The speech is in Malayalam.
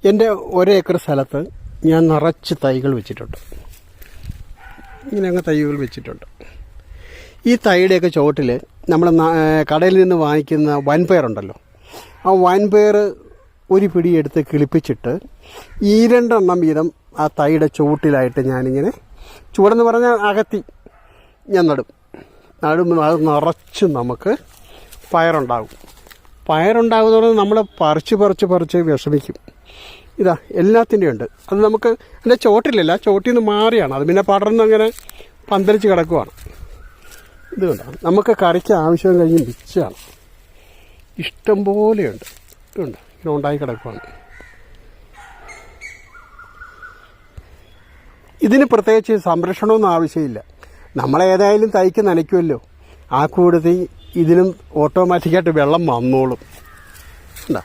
എൻ്റെ 1 ഏക്കർ സ്ഥലത്ത് ഞാൻ നിറച്ച് തൈകൾ വെച്ചിട്ടുണ്ട്. ഇങ്ങനെ അങ്ങ് തൈകൾ വെച്ചിട്ടുണ്ട്. ഈ തൈയുടെയൊക്കെ ചുവട്ടിൽ നമ്മൾ കടയിൽ നിന്ന് വാങ്ങിക്കുന്ന വൻപയറുണ്ടല്ലോ, ആ വൻപയർ ഒരു പിടി എടുത്ത് കിളിപ്പിച്ചിട്ട് 2 എണ്ണം വീതം ആ തൈയുടെ ചുവട്ടിലായിട്ട് ഞാനിങ്ങനെ, ചുവടെന്ന് പറഞ്ഞാൽ അകത്തി ഞാൻ നടും. അത് നിറച്ച് നമുക്ക് പയറുണ്ടാകും. പയറുണ്ടാകുന്നത് നമ്മൾ പറിച്ച് വിഷമിക്കും. ഇതാ എല്ലാത്തിൻ്റെയും ഉണ്ട്. അത് നമുക്ക് എൻ്റെ ചോട്ടിലല്ല, ചോട്ടിൽ നിന്ന് മാറിയാണ് അത്, പിന്നെ പടർന്നങ്ങനെ പന്തലിച്ച് കിടക്കുവാണ്. ഇതുകൊണ്ട നമുക്ക് കറിക്ക് ആവശ്യം കഴിഞ്ഞ് മിച്ചാണ്. ഇഷ്ടം പോലെയുണ്ട്. ഇതുണ്ട്, ഇങ്ങനെ ഉണ്ടായി കിടക്കുവാണ്. ഇതിന് പ്രത്യേകിച്ച് സംരക്ഷണമൊന്നും ആവശ്യമില്ല. നമ്മളേതായാലും തൈക്ക് നനയ്ക്കുമല്ലോ, ആ കൂടുതൽ ഇതിനും ഓട്ടോമാറ്റിക്കായിട്ട് വെള്ളം വന്നോളും. ഉണ്ടോ?